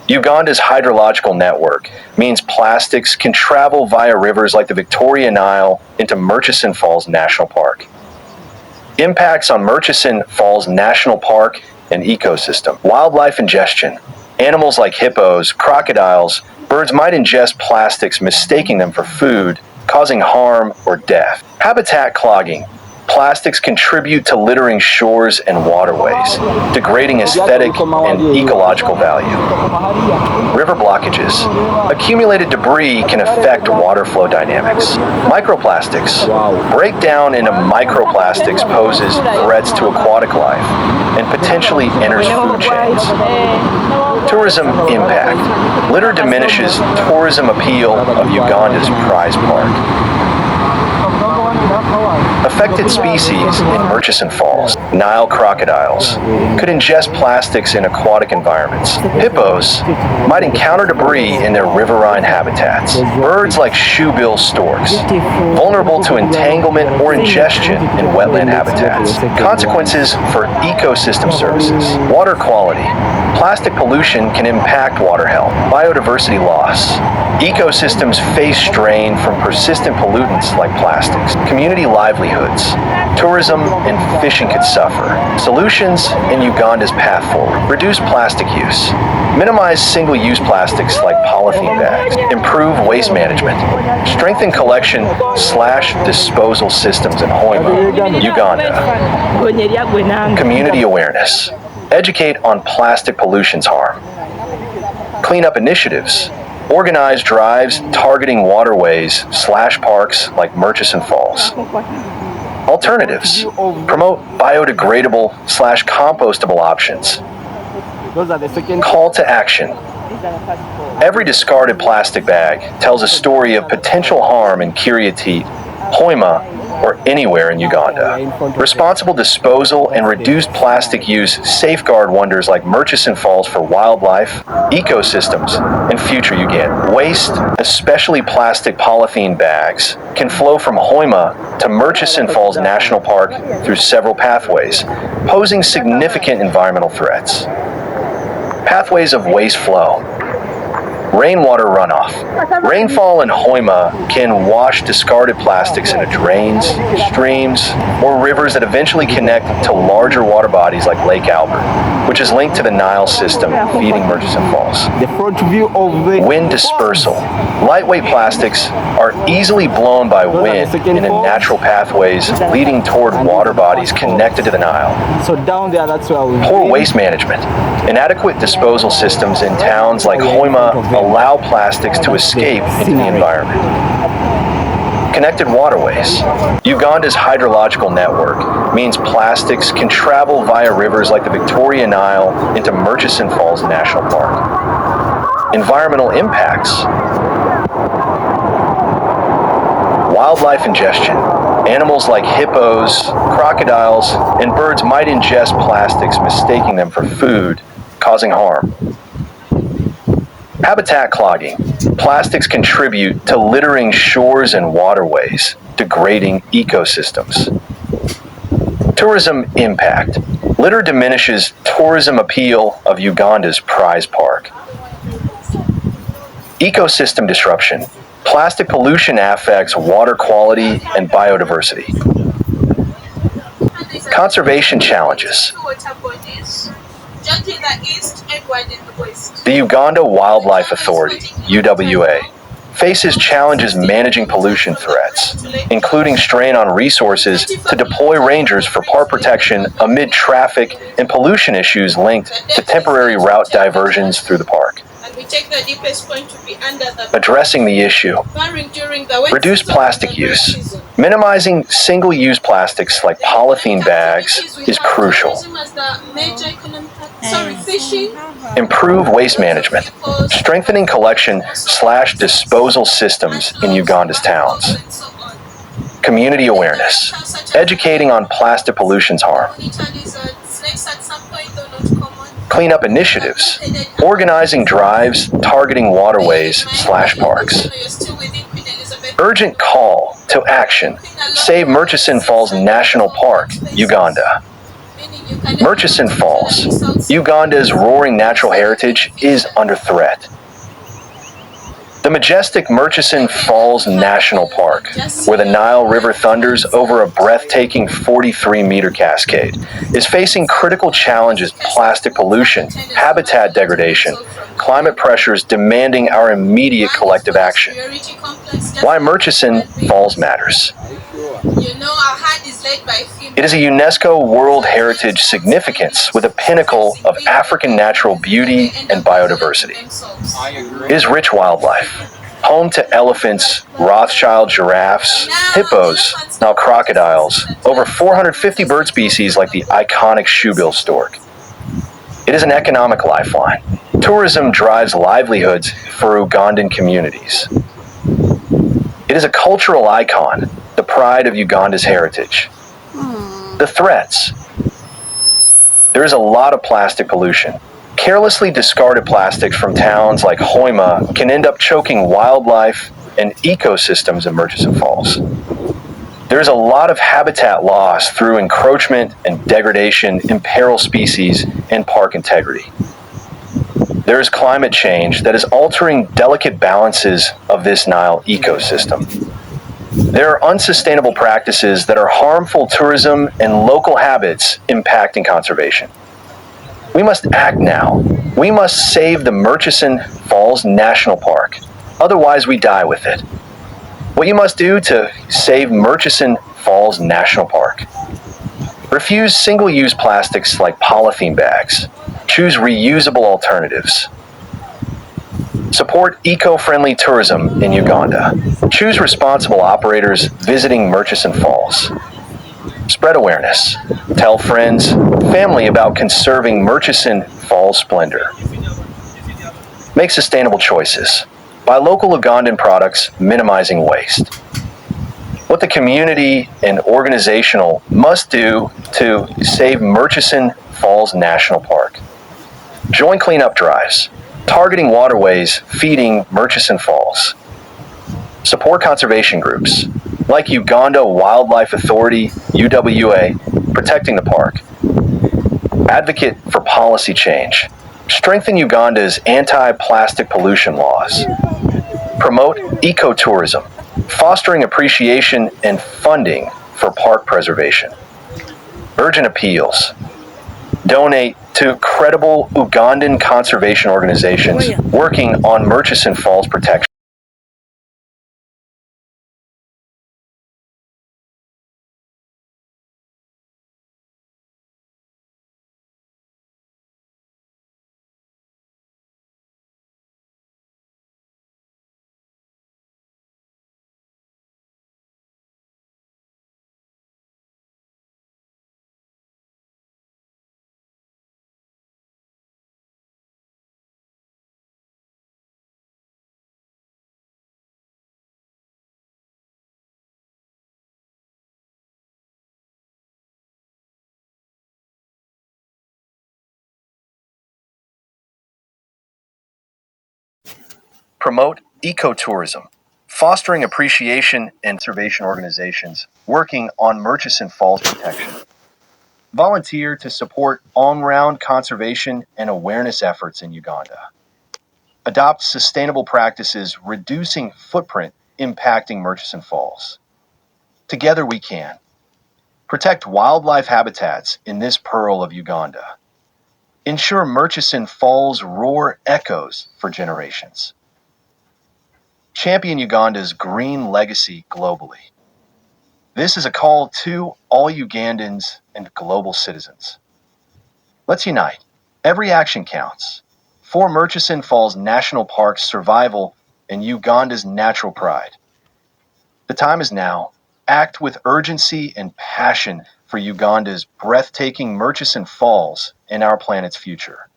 Uganda's hydrological network means plastics can travel via rivers like the Victoria Nile into Murchison Falls National Park. Impacts on Murchison Falls National Park and ecosystem. Wildlife ingestion. Animals like hippos, crocodiles, birds might ingest plastics mistaking them for food, causing harm or death. Habitat clogging. Plastics contribute to littering shores and waterways, degrading aesthetic and ecological value. River blockages. Accumulated debris can affect water flow dynamics. Microplastics. Breakdown into microplastics poses threats to aquatic life and potentially enters food chains. Tourism impact. Litter diminishes tourism appeal of Uganda's prize park. Affected species in Murchison Falls. Nile crocodiles could ingest plastics in aquatic environments. Hippos might encounter debris in their riverine habitats. Birds like shoebill storks, vulnerable to entanglement or ingestion in wetland habitats. Consequences for ecosystem services. Water quality. Plastic pollution can impact water health. Biodiversity loss. Ecosystems face strain from persistent pollutants like plastics. Community livelihoods. Tourism and fishing could suffer. Solutions in Uganda's path forward. Reduce plastic use. Minimize single-use plastics like polythene bags. Improve waste management. Strengthen collection/disposal systems in Hoima, Uganda. Community awareness. Educate on plastic pollution's harm. Cleanup initiatives. Organize drives targeting waterways/parks like Murchison Falls. Alternatives. Promote biodegradable/compostable options. Call to action. Every discarded plastic bag tells a story of potential harm in Kiriati, Hoima, or anywhere in Uganda. Responsible disposal and reduced plastic use safeguard wonders like Murchison Falls for wildlife, ecosystems, and future Uganda. Waste, especially plastic polythene bags, can flow from Hoima to Murchison Falls National Park through several pathways, posing significant environmental threats. Pathways of waste flow. Rainwater runoff. Rainfall in Hoima can wash discarded plastics into drains, streams, or rivers that eventually connect to larger water bodies like Lake Albert, which is linked to the Nile system feeding Murchison Falls. Wind dispersal. Lightweight plastics are easily blown by wind into natural pathways leading toward water bodies connected to the Nile. Poor waste management. Inadequate disposal systems in towns like Hoima allow plastics to escape into the environment. Connected waterways. Uganda's hydrological network means plastics can travel via rivers like the Victoria Nile into Murchison Falls National Park. Environmental impacts. Wildlife ingestion. Animals like hippos, crocodiles, and birds might ingest plastics mistaking them for food, causing harm. Habitat clogging. Plastics contribute to littering shores and waterways, degrading ecosystems. Tourism impact. Litter diminishes tourism appeal of Uganda's prize park. Ecosystem disruption. Plastic pollution affects water quality and biodiversity. Conservation challenges. The Uganda Wildlife Authority, UWA, faces challenges managing pollution threats, including strain on resources to deploy rangers for park protection amid traffic and pollution issues linked to temporary route diversions through the park. Addressing the issue. Reduce plastic use. Minimizing single-use plastics like polythene bags is crucial. Improve waste management. Strengthening collection/disposal systems in Uganda's towns. Community awareness. Educating on plastic pollution's harm. Cleanup initiatives. Organizing drives targeting waterways/parks. Urgent call to action. Save Murchison Falls National Park, Uganda. Murchison Falls, Uganda's roaring natural heritage, is under threat. The majestic Murchison Falls National Park, where the Nile River thunders over a breathtaking 43-meter cascade, is facing critical challenges: plastic pollution, habitat degradation, climate pressures demanding our immediate collective action. Why Murchison Falls matters. It is a UNESCO World Heritage significance with a pinnacle of African natural beauty and biodiversity. It is rich wildlife, home to elephants, Rothschild giraffes, hippos, Nile crocodiles, over 450 bird species like the iconic shoebill stork. It is an economic lifeline. Tourism drives livelihoods for Ugandan communities. It is a cultural icon, the pride of Uganda's heritage. The threats. There is a lot of plastic pollution. Carelessly discarded plastics from towns like Hoima can end up choking wildlife and ecosystems in Murchison Falls. There is a lot of habitat loss through encroachment and degradation, imperil species and park integrity. There is climate change that is altering delicate balances of this Nile ecosystem. There are unsustainable practices that are harmful to tourism and local habits impacting conservation. We must act now. We must save the Murchison Falls National Park. Otherwise, we die with it. What you must do to save Murchison Falls National Park: refuse single-use plastics like polythene bags. Choose reusable alternatives. Support eco-friendly tourism in Uganda. Choose responsible operators visiting Murchison Falls. Spread awareness. Tell friends, family about conserving Murchison Falls splendor. Make sustainable choices. Buy local Ugandan products, minimizing waste. What the community and organizational must do to save Murchison Falls National Park. Join cleanup drives, targeting waterways feeding Murchison Falls. Support conservation groups like Uganda Wildlife Authority, UWA, protecting the park. Advocate for policy change. Strengthen Uganda's anti-plastic pollution laws. Promote ecotourism, fostering appreciation and funding for park preservation. Urgent appeals. Donate to credible Ugandan conservation organizations working on Murchison Falls protection. Promote ecotourism, fostering appreciation and conservation organizations working on Murchison Falls protection. Volunteer to support on-ground conservation and awareness efforts in Uganda. Adopt sustainable practices reducing footprint impacting Murchison Falls. Together we can. Protect wildlife habitats in this pearl of Uganda. Ensure Murchison Falls roar echoes for generations. Champion Uganda's green legacy globally. This is a call to all Ugandans and global citizens. Let's unite. Every action counts. For Murchison Falls National Park's survival and Uganda's natural pride. The time is now. Act with urgency and passion for Uganda's breathtaking Murchison Falls and our planet's future.